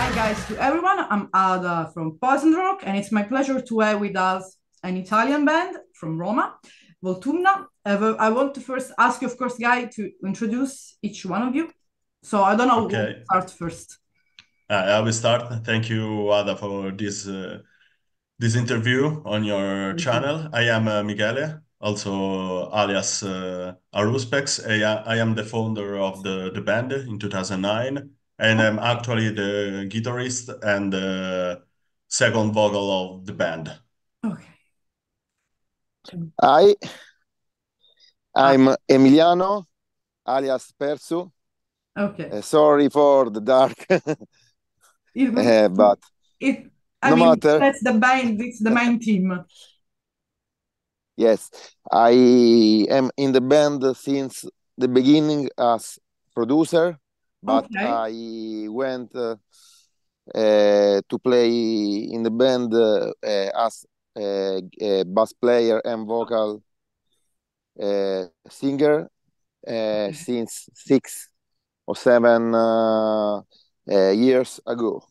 Hi guys to everyone, I'm Ada from Poison Rock and it's my pleasure to have with us an Italian band from Roma, Voltumna. I want to first ask you, of course, Guy, to introduce each one of you. So I don't know who will Okay, start first. I will start. Thank you, Ada, for this interview on your Thank you. channel. I am Michele, also alias Aruspex. I am the founder of the band in 2009, and I'm actually the guitarist and the second vocal of the band. Okay. Hi, Ah, I'm Emiliano, alias Persu. okay. Sorry for the dark, It, but it, I no mean, matter. that's the band, it's the main team. Yes, I am in the band since the beginning as producer, but Okay. I went to play in the band as a bass player and vocal singer since 6 or 7 years ago.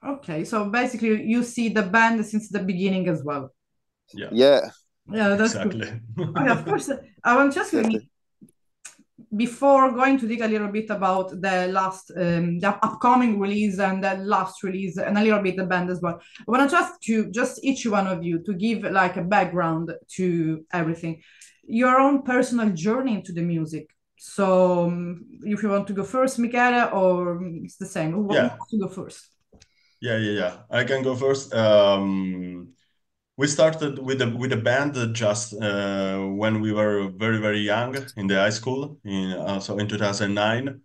Okay. So basically, you see the band since the beginning as well. Yeah, Yeah, Yeah, that's cool. exactly. Okay, of course, I want to ask you, I mean, exactly. before going to dig a little bit about the upcoming release and the last release, and a little bit the band as well, I want to ask you, just each one of you, to give like a background to everything, your own personal journey into the music. So, if you want to go first, Michele, or it's the same, who Yeah, wants to go first? yeah. I can go first. We started with a band just when we were very young in the high school in so in 2009,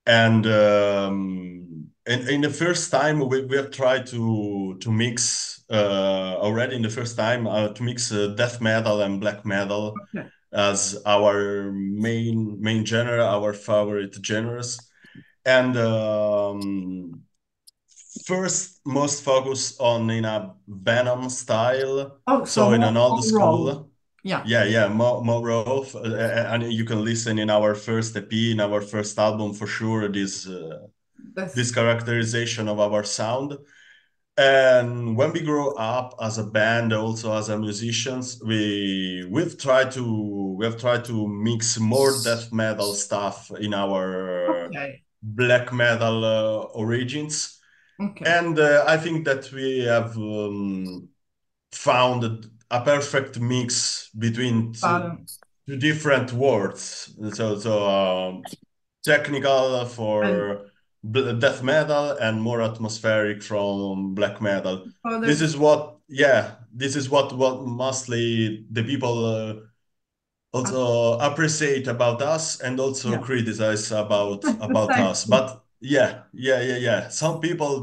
and in the first time we have tried to mix already in the first time to mix death metal and black metal Okay. as our main genre, our favorite genres, and first most focus on in a Venom style, Oh, so so in an old more raw. school. Yeah, Yeah, more raw, and you can listen in our first EP, in our first album for sure. This that's characterization of our sound. And when we grow up as a band, also as a musicians, we have tried to mix more death metal stuff in our okay. black metal origins. Okay. And I think that we have found a perfect mix between But, two different worlds. So technical and for death metal and more atmospheric from black metal. oh, This that's is what mostly the people also appreciate about us and also yeah. criticize The about same. us. But yeah. Some people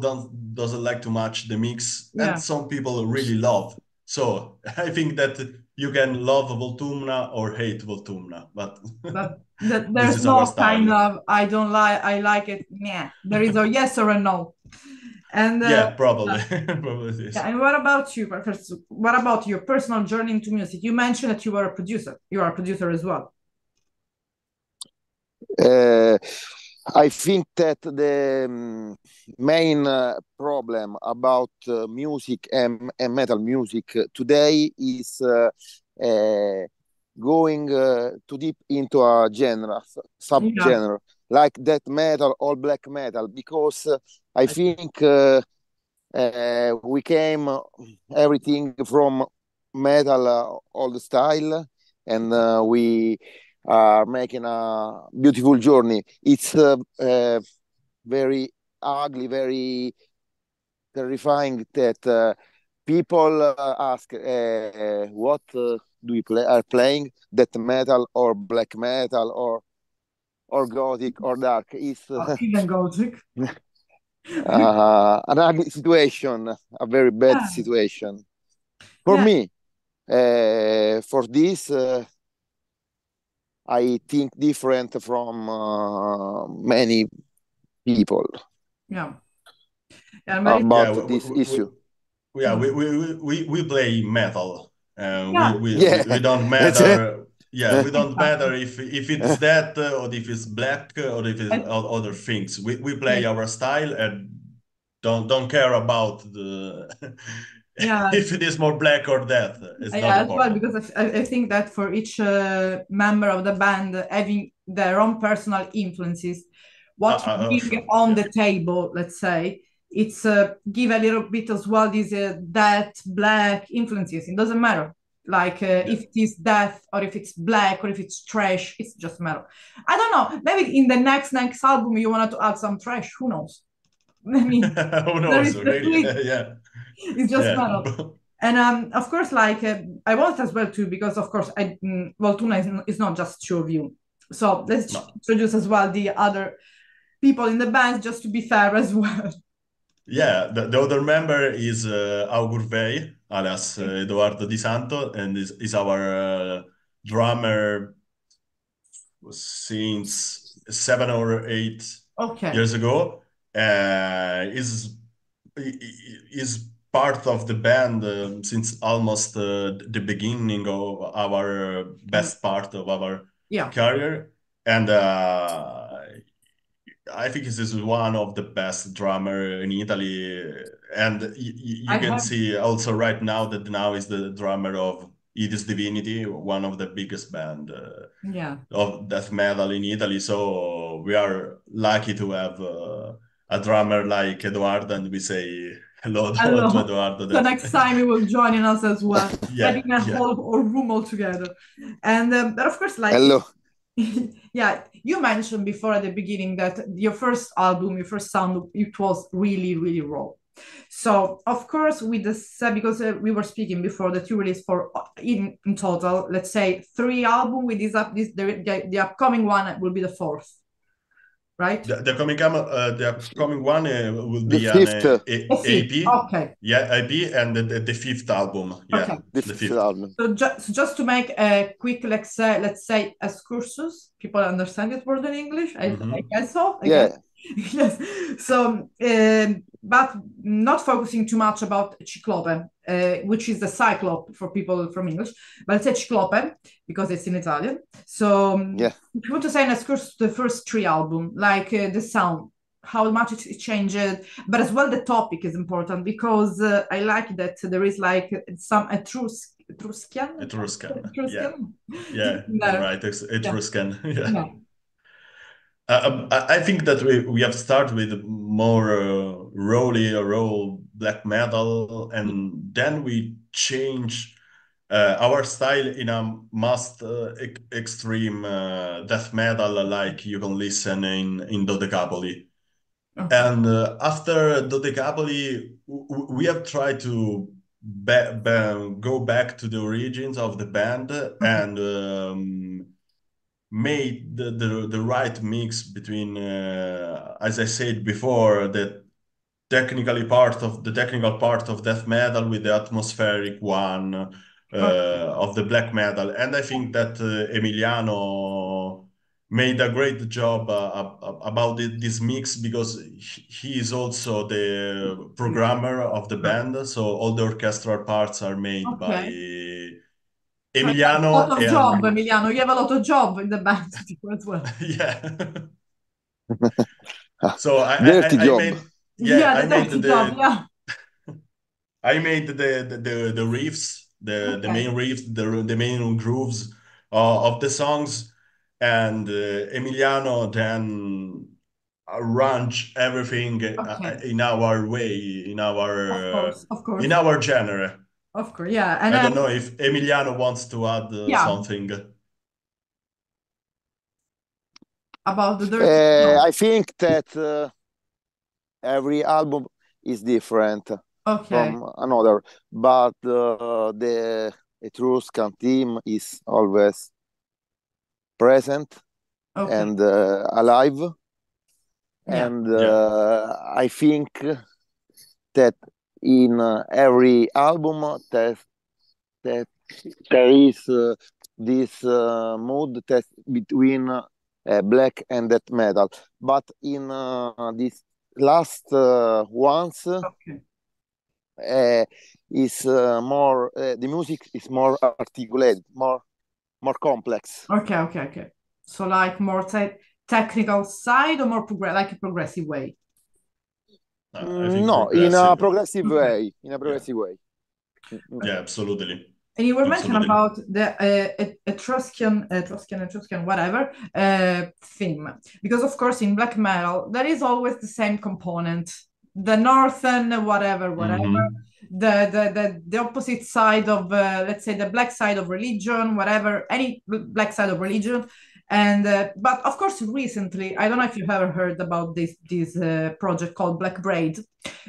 doesn't like too much the mix, and Yeah, some people really love. So I think that you can love Voltumna or hate Voltumna, but but this there's is our no kind style. of I don't like, I like it. Yeah, there is a yes or a no. And Yeah, uh, probably. Probably it yeah, is. and what about you? First, what about your personal journey into music? You mentioned that you were a producer. You are a producer as well. Uh, I think that the main problem about music and metal music today is going too deep into a genre, Yeah, subgenre, like death metal or black metal, because I think we came everything from metal, all the style, and we are making a beautiful journey. It's very ugly, very terrifying that people ask what do we play are playing death metal or black metal or gothic or dark. It's even Gothic. an ugly situation, a very bad Yeah, situation for yeah, me. For this, I think different from many people yeah. Yeah, very. Yeah, about this issue. we play metal. Yeah, Yeah, We don't it's matter. Yeah, we don't exactly. matter if it's that or if it's black or if it's And other things. We play yeah, our style, and don't care about the Yeah. if it is more black or death. It's not Yeah, as well, important. because I think that for each member of the band having their own personal influences, what you bring Sure. on Yeah. the table, let's say, it's give a little bit as well these that black influences. It doesn't matter, like if it is death or if it's black or if it's trash. It's just matter. I don't know. Maybe in the next album you wanted to add some trash. Who knows? I mean, Who there knows, is the really? tweet. Yeah. It's just Yeah. matter. And of course, like I want as well too, because of course, Voltumna is not just two of you. So let's No. introduce as well the other people in the band, just to be fair as well. Yeah, the other member is Augur Vey, alias Eduardo Di Santo, and is our drummer since 7 or 8 Okay. years ago. Is part of the band since almost the beginning of our best part of our Yeah. career, and I think this is one of the best drummer in Italy, and you can see also right now that now is the drummer of Idis Divinity, one of the biggest band of death metal in Italy. So we are lucky to have a drummer like Eduardo, and we say hello to Eduardo. So next time he will join us as well, getting a Yeah. whole room all together. And but of course, like Hello. yeah, you mentioned before at the beginning that your first album, your first sound, it was really, really raw. So of course, with this, because we were speaking before that you released for in total, let's say 3 albums. With the upcoming one will be the 4th, right? The coming one will The be an fifth. AP. Okay. Yeah, AP, and the 5th album. Yeah, Okay. the The 5th album. So just to make a quick, let's say excursus, people understand this word in English. I guess so. Yeah. Yes. So, but not focusing too much about Ciclope, which is the Cyclope for people from English, but let's say Ciclope because it's in Italian. So, Yeah. if you want to say an excursus to the first 3 albums, like the sound, how much it changed, but as well the topic is important, because I like that there is like some Etruscan. Yeah, No. you're right. Etruscan. Yeah. Yeah. I think that we have started with more raw black metal, and then we change our style in a most extreme death metal, like you can listen in Dodecapoli. Okay. And after Dodecapoli, we have tried to go back to the origins of the band and made the right mix between, as I said before, the technical part of death metal with the atmospheric one of the black metal. And I think that Emiliano made a great job about this mix, because he is also the programmer of the band. So all the orchestral parts are made by So Emiliano. a lot of job, Emiliano. You have a lot of job in the band as well. Yeah. So Dirty I job. made I made the job, yeah. I made the riffs, the main riffs, the main grooves of the songs, and Emiliano then arrange everything in our way, in our of course, in our genre. Of course, yeah. And I don't know if Emiliano wants to add something about the dirty. I think that every album is different from another, but the Etruscan team is always present and alive. And I think that in every album that there is this mood test between black and death metal, but in this last ones is more the music is more articulated, more complex. Okay. So like more technical side, or more like a progressive way? I think No, in a progressive. progressive Okay. way. In a Yeah, progressive way. yeah, absolutely, And you were mentioning absolutely. about the Etruscan, whatever theme, because of course in black metal there is always the same component, the northern whatever, Hmm. the opposite side of let's say the black side of religion, whatever, any black side of religion, and but of course recently, I don't know if you ever heard about this project called Black Braid.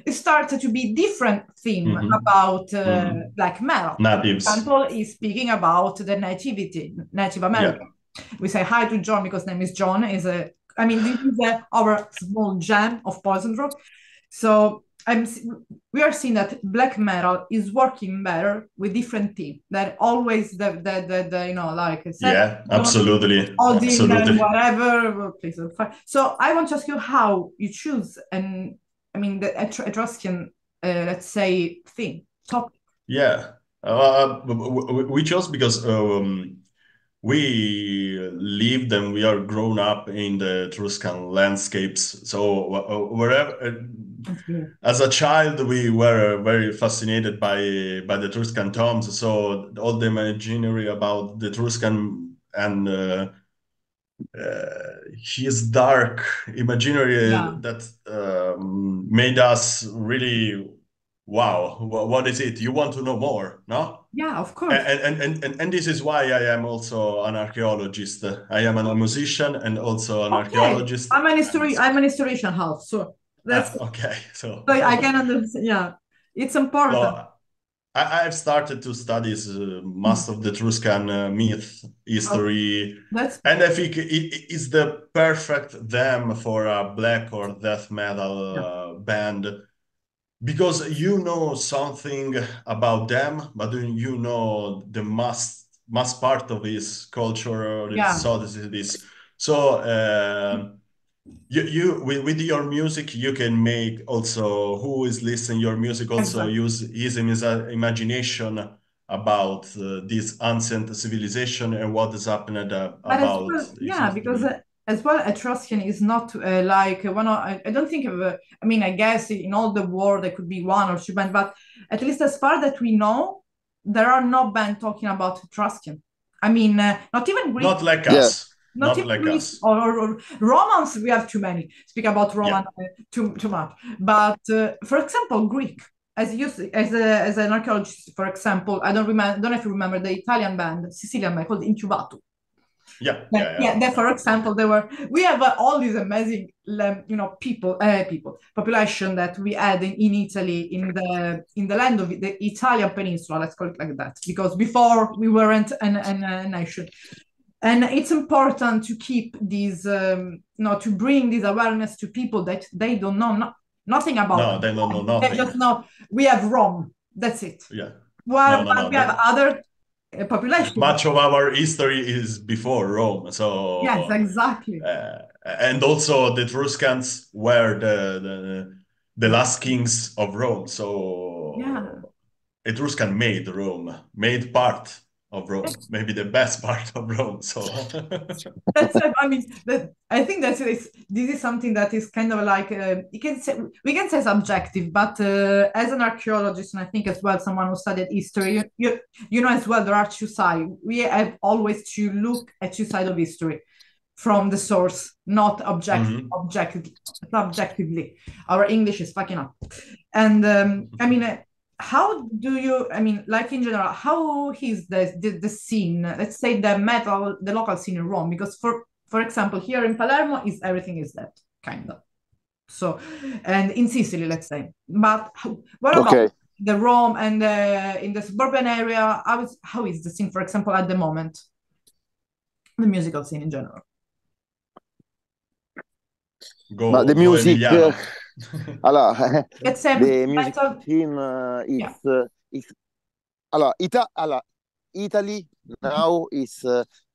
It started to be different theme Hmm. about Hmm. black metal. Natives. Example is speaking about the nativity, Native Yeah, American. We say hi to John because name is John. Is a, I mean, this is our small gem of poison rock. So we are seeing that black metal is working better with different team. That always the you know like yeah, absolutely, holding and absolutely. whatever. Please, so I want to ask you how you choose, and I mean the Etruscan, let's say, thing top. Yeah, we chose because we lived and we are grown up in the Etruscan landscapes. So wherever, That's good. as a child, we were very fascinated by the Etruscan tombs. So all the imaginary about the Etruscan and his dark imaginary Yeah, that made us really, wow, what is it? You want to know more, no? yeah, of course. And this is why I am also an archaeologist. I am a musician and also an Okay, archaeologist. And I'm an historian half, so that's okay, so so I can understand. Yeah, it's important. so I've started to study Mm. most of the Etruscan myth, Okay, history, that's and I think it's the perfect them for a black or death metal yeah, band because you know something about them, but you know the must part of his culture or his yeah. societies. So you with your music you can make also who is listening your music also Exactly. use his imagination about this ancient civilization and what is happening But as about well, his yeah, because history. as well, Etruscan is not like one of, I don't think of, I mean, I guess in all the world there could be one or two bands, but at least as far that we know, there are no bands talking about Etruscan. I mean, not even Greek, Not like Yeah. us, not not even like Greek us. or Romans, we have too many. Speak about Yeah, Roman too much. But for example, Greek, as you as an archaeologist, for example, I don't know if you remember the Italian band, Sicilian band called Incubato. yeah, Like, yeah, yeah, yeah, that yeah, for yeah. example, we have all these amazing, you know, population that we had in Italy, in the land of the Italian peninsula, let's call it like that, because before we weren't a nation. And it's important to keep these, to bring this awareness to people that they don't know nothing about. No, they don't know They nothing. just know we have Rome, that's it. Yeah, Well, no, no, but no. we have other population. Much of our history is before Rome. Yes, So, exactly. and also the Etruscans were the Yeah. last kings of Rome. Yeah. So Etruscan made Rome, made part of Rome, maybe the best part of Rome. So, That's I mean that I think that this is something that is kind of like you can say we can say subjective, but as an archaeologist and I think as well someone who studied history, you know as well there are two sides. We have always to look at two sides of history from the source, not mhm. subjectively. Our English is fucking up. And I mean, how do you? I mean, like in general, how is the scene? Let's say the local scene in Rome, because for example, here in Palermo, is everything is that kind of. So, and in Sicily, let's say. But what about Okay. the Rome and in the suburban area? How is the scene, for example, at the moment? The musical scene in general. But the Go music, Emiliano. allora, Let's say the music metal. scene Yeah. is allora, Italy now is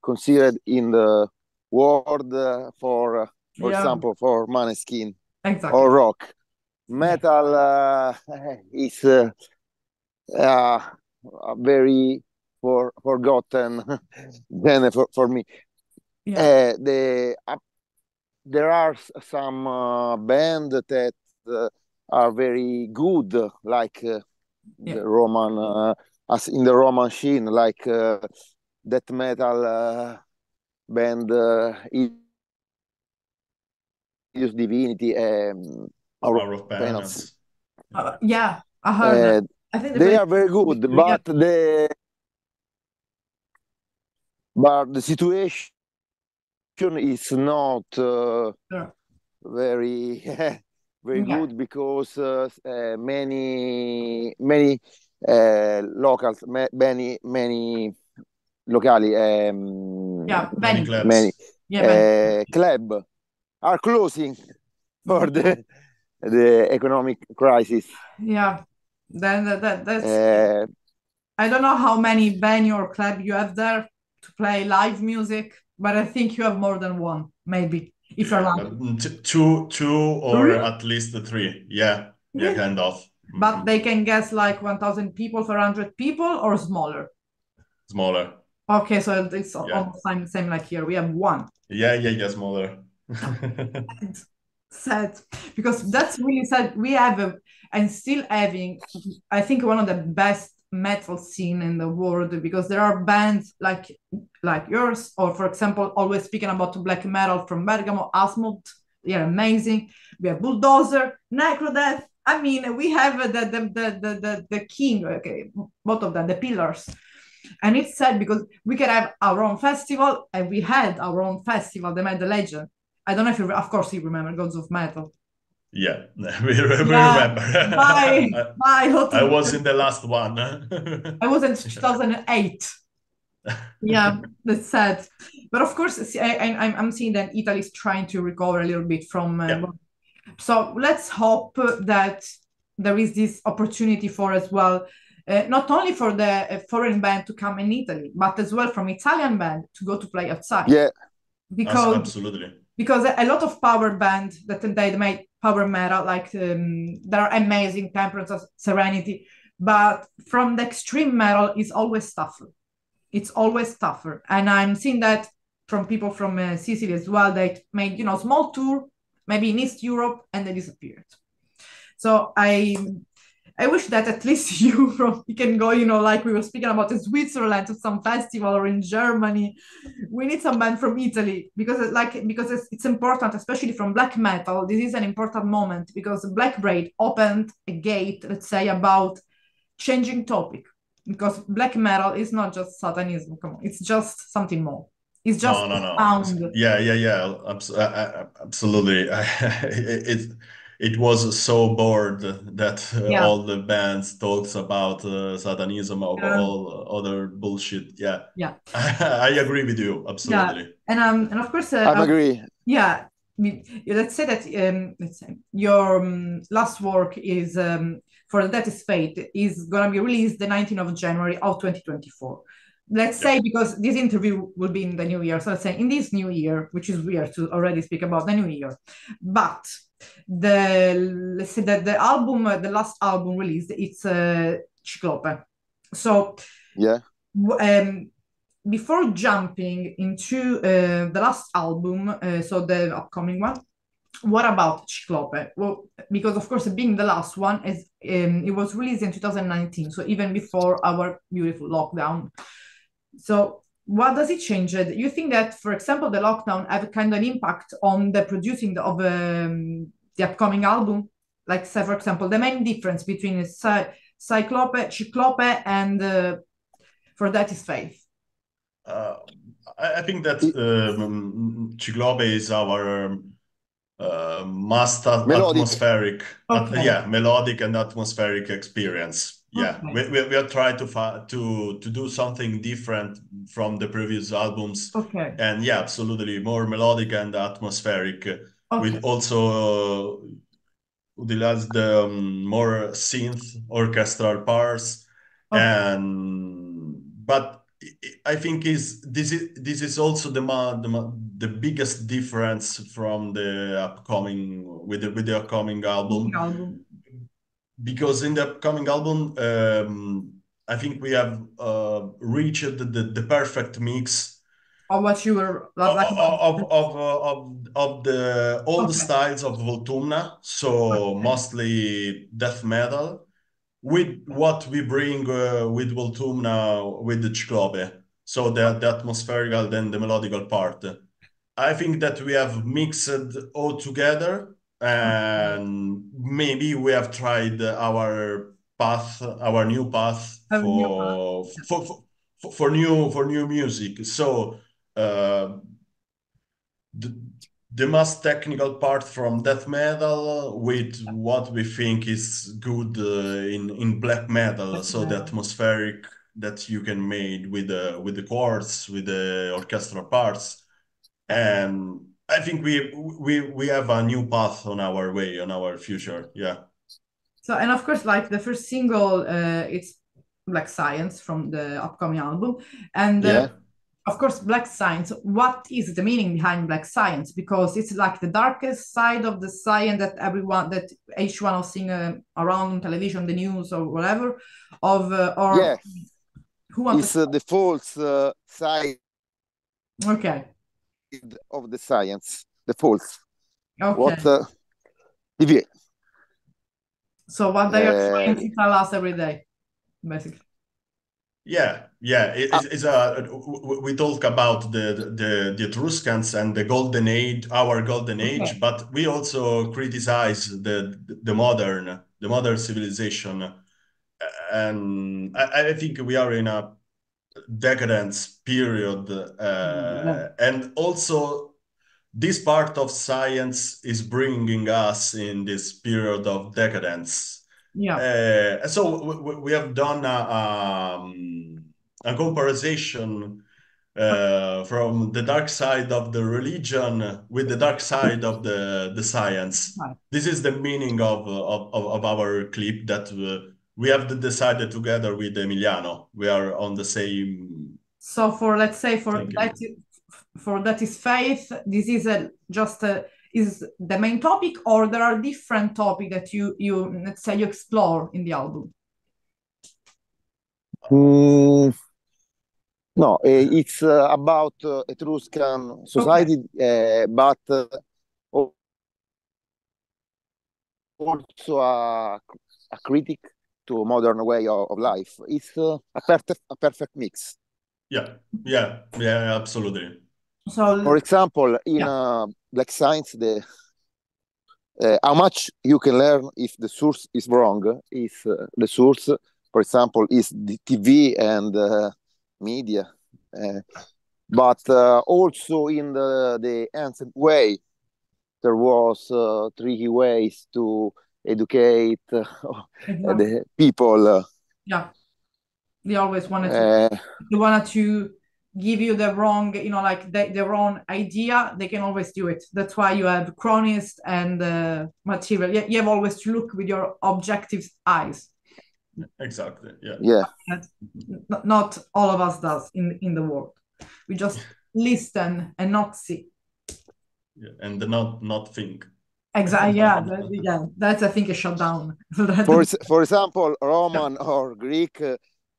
considered in the world for Yeah, example, for Maneskin exactly. or rock. Yeah. Metal is uh, very forgotten then for me. Yeah. There are some band that are very good, like Yeah. the Roman, as in the Roman scene, like death metal band Use Divinity, Hour Hour of of Penance. Penance. Yeah, I heard that. Uh, I think they are very good, yeah. but the situation is not Sure. very very Yeah. good because many locals, many locali, Yeah, Many Benny. many clubs. Yeah, Benny. club are closing for the economic crisis. Yeah. Then that's Uh, I don't know how many venue or club you have there to play live music, but I think you have more than one, maybe, if you're Yeah, lucky. two or Really? at least three. Yeah, kind of. But they can guess like 1,000 people for 100 people or smaller. Smaller. Okay, so it's Yeah. almost same like here. We have one. Yeah, smaller. Sad because that's really sad. We have and still having, I think, one of the best metal scene in the world because there are bands like yours, or for example, always speaking about black metal from Bergamo, Asmod. They are amazing. We have Bulldozer, Necrodeath. I mean, we have the king. Okay, both of them, the pillars. And it's sad because we can have our own festival, and we had our own festival, the Metal Legend. I don't know if you, of course, you remember Gods of Metal. Yeah, we Yeah, remember. bye, bye. I was in the last one. I was in 2008. Yeah, that's sad. But of course, I'm seeing that Italy is trying to recover a little bit from. Yeah. So let's hope that there is this opportunity for as well, not only for the foreign band to come in Italy, but as well from Italian band to go to play outside. yeah, Because Absolutely. because a lot of power bands that they make power metal, like they're amazing, Temperance, Serenity, but from the extreme metal is always tougher. It's always tougher, and I'm seeing that from people from Sicily as well. They made small tour, maybe in East Europe, and they disappeared. So I wish that at least you can go, like we were speaking about in Switzerland to some festival, or in Germany. We need some band from Italy because it's important, especially from black metal. This is an important moment because Black Braid opened a gate, let's say, about changing topic. Because black metal is not just satanism. Come on, it's just something more. It's just No. sound. Yeah. Absolutely. It was so bored that Yeah, all the bands talks about Satanism or yeah, all other bullshit. Yeah, yeah, I agree with you. yeah. Absolutely. And of course, I'm agree. yeah. Let's say that let's say your last work is for the That Is Fate is gonna be released the 19th of January of 2024. Let's Yeah. say, because this interview will be in the new year, so let's say in this new year, which is weird to already speak about the new year, but let's say that the album, the last album released, it's Ciclope. So Yeah, um, before jumping into the last album, so the upcoming one, what about Ciclope? Well, because of course, being the last one, it was released in 2019, so even before our beautiful lockdown. So what does it change? You think that, for example, the lockdown have kind of an impact on the producing of the upcoming album? Like, say, for example, the main difference between Ciclope, and For That Is Faith. Uh, I think that it, Ciclope is our most melodic. atmospheric, Okay, yeah, melodic and atmospheric experience. Yeah, okay, we are trying to do something different from the previous albums, okay, and yeah, absolutely more melodic and atmospheric, with okay, also utilize the more synth orchestral parts, okay, and but I think this is also the biggest difference from the upcoming with the upcoming album, album. because in the upcoming album, I think we have reached the perfect mix Or what you were like of the old okay. styles of Voltumna, so mostly death metal, with what we bring with Voltumna with the Ciclope, so the atmospherical then the melodical part. I think that we have mixed all together, and maybe we have tried our path, our new path Have a new path. for new music. So uh, the, the most technical part from death metal with what we think is good in black metal. So the atmospheric that you can make with the chords, with the orchestral parts, and I think we have a new path on our way, on our future. Yeah. So, and of course, like the first single, it's Black Science from the upcoming album. And Yeah. of course, Black Science, what is the meaning behind Black Science? Because it's like the darkest side of the science that everyone, that each one of seeing around on television, the news or whatever, or Yeah. who wants It's to... the false side Okay. of the science. The false. Okay. What? If So what they are trying to tell us every day, basically. Yeah, it's we talk about the Etruscans and the golden age, our golden age, but we also criticize the modern civilization, and I think we are in a decadence period, and also this part of science is bringing us in this period of decadence. Yeah. So we have done a comparison from the dark side of the religion with the dark side of the science. Right. This is the meaning of our clip that we have decided together with Emiliano. We are on the same. So for, let's say, Thank you. for that is faith, this is is the main topic, or there are different topics that you let's say you explore in the album? No, it's about Etruscan society, but also a critic to modern way of life. It's a perfect mix. Yeah, absolutely. So, for example, in Black Science, how much you can learn if the source is wrong, if the source, for example, is the TV and media, but also in the ancient way, there was tricky ways to educate the people. Yeah, they always wanted to give you the wrong, like the wrong idea. They can always do it. That's why you have chronist and material. You have always to look with your objective eyes. Exactly. Yeah. Not all of us does in the world. We just listen and not see. Yeah, and not think. Exactly. Yeah. That's, I think, a shutdown. For example, Roman or Greek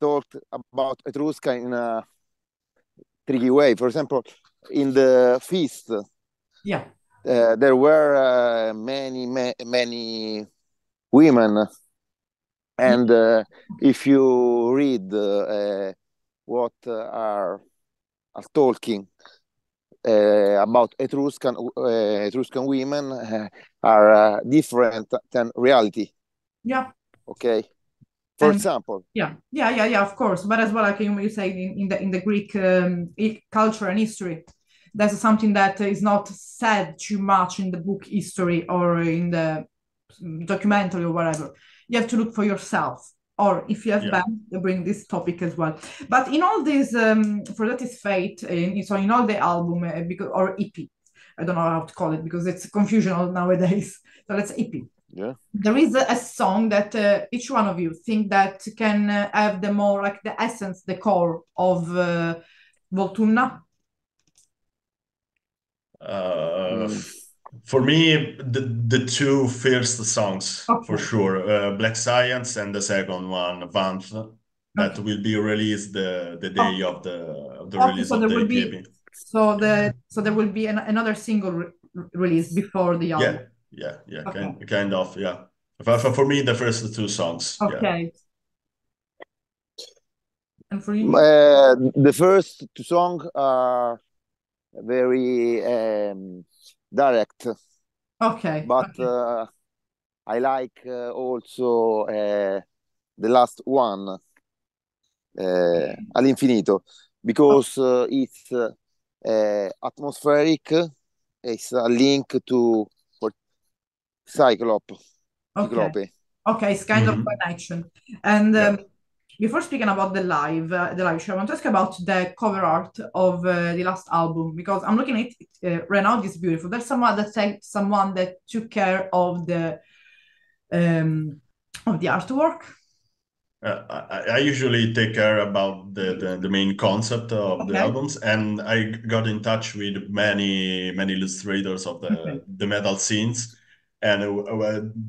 talked about Etruscan in a tricky way. For example, in the feast, there were many women, and if you read what are talking about Etruscan women are different than reality. Yeah. Okay. For example. Yeah. Of course, but as well, like you say, in the Greek culture and history, that's something that is not said too much in the book history or in the documentary or whatever. You have to look for yourself, or if you have band, they bring this topic as well. But in all this, for that is fate. So in all the album or EP, I don't know how to call it because it's confusional nowadays. So let's EP. Yeah. There is a song that each one of you think that can have the more like the essence, the core of Voltumna. For me, the two first songs for sure, Black Science, and the second one, Vanth, that will be released the day of the release of the EP. So there will be another single release before the album. Yeah. Okay. Kind of, yeah. For me, the first two songs, yeah. Okay. And for you? The first two songs are very direct, Okay. but Okay. I like also the last one, All'infinito, because it's atmospheric. It's a link to for Cyclope. Okay. Cyclope. Okay, it's kind of Mhm. connection. And Yeah. before speaking about the live show, I want to ask about the cover art of the last album because I'm looking at it right now. It's beautiful. There's someone that took care of the artwork. I usually take care about the main concept of the Okay. albums, and I got in touch with many illustrators of Okay. the metal scenes. And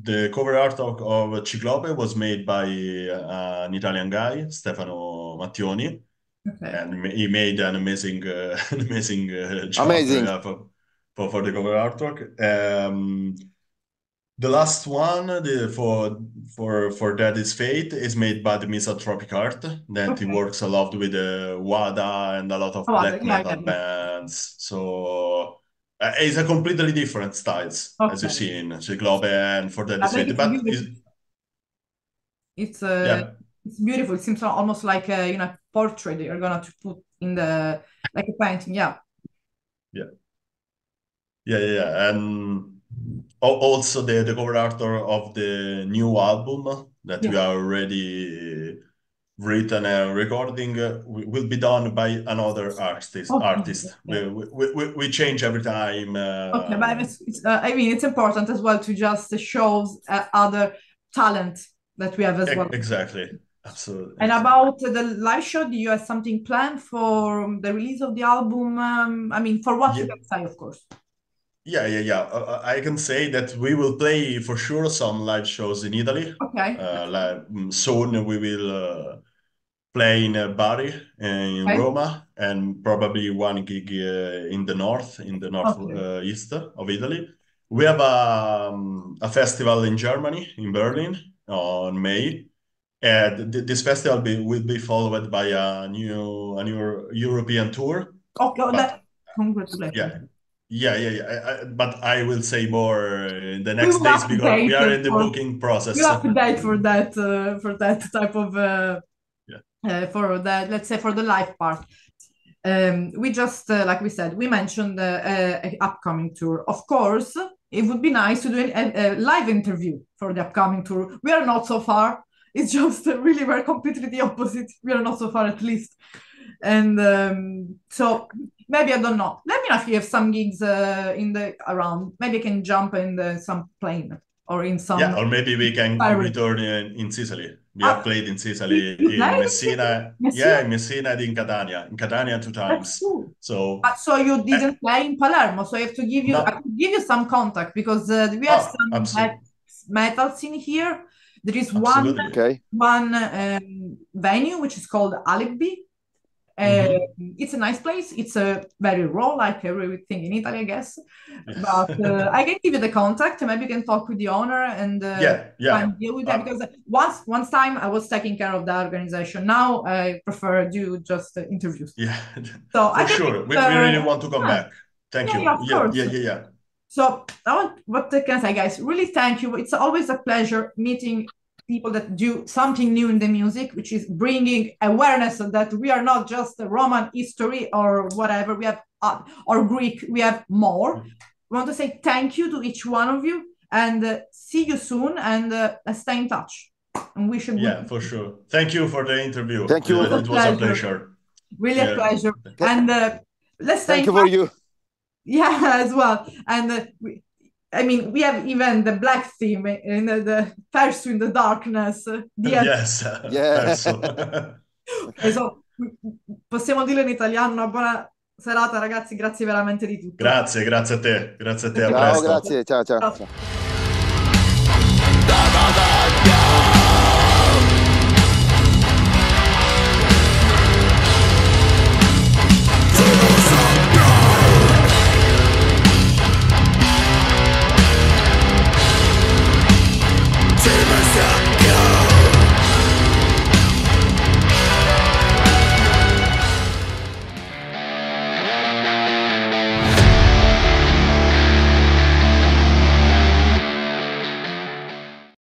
the cover art of Ciclope was made by an Italian guy, Stefano Mattioni, Okay. and he made an amazing an amazing job Amazing. For the cover artwork. The last one, for That Is Fate, is made by the Misanthropic Art. That he Okay. works a lot with WADA and a lot of Oh, black yeah, metal yeah. bands. So it's a completely different styles, as you Okay. see in Cyclope and for That I Is think Fate. it's But beautiful. It's yeah, it's beautiful. It seems almost like a portrait that you're gonna to put in the like a painting. Yeah. yeah, yeah. And also the cover art of the new album that we Yeah. are already written and recording will be done by another Okay. artist. Okay. We change every time. Okay, but I mean, it's important as well to just show other talent that we have as well. Exactly. Absolutely. And about the live show, do you have something planned for the release of the album? I mean, for what you Yeah, can say, of course. yeah. I can say that we will play for sure some live shows in Italy. Okay. Soon we will play in Bari, in Okay. Roma, and probably one gig in the north Okay. east of Italy. We have a festival in Germany, in Berlin, on May. And this festival will be followed by a new European tour. Okay. Oh, But congratulations. yeah. But I will say more in the We next will days because we update are in the for booking process. we'll update for that type of Yeah. for that, let's say for the live part. We just like we said, we mentioned the upcoming tour. Of course, it would be nice to do a live interview for the upcoming tour. We are not so far. It's just really we're completely the opposite. We are not so far at least. And so maybe I don't know. Let me know if you have some gigs in the around. Maybe I can jump in some plane or in some. Yeah, or maybe we can return in Sicily. We have played in Sicily, in Messina. Yeah, in Messina and in Catania. In Catania 2 times. Cool. So you didn't play in Palermo, so I have to give you. I could give you some contact because we have some absolutely. metal scene here. There is Absolutely. one venue which is called Alibi. It's a nice place. It's very raw, like everything in Italy, I guess. But I can give you the contact. Maybe you can talk with the owner and try and deal with that. Because once time I was taking care of the organization. Now I prefer do just interviews. Yeah, so for sure. We really want to come back. Thank you. Yeah, of course. Yeah. So what can I say, guys? Really, thank you. It's always a pleasure meeting people that do something new in the music, which is bringing awareness that we are not just a Roman history or whatever. We have or Greek. We have more. We want to say thank you to each one of you, and see you soon. And let's stay in touch. And we should. Yeah, for sure. Thank you for the interview. Thank you. It was a pleasure. Really a pleasure. And let's stay. Thank you for you. Yeah, as well. And we have even the black theme in the Perso in the Darkness. Yes, Perso. So, possiamo dirlo in italiano. Una buona serata, ragazzi. Grazie veramente di tutto. Grazie a te. A Ciao, presto. grazie. Ciao. Ciao.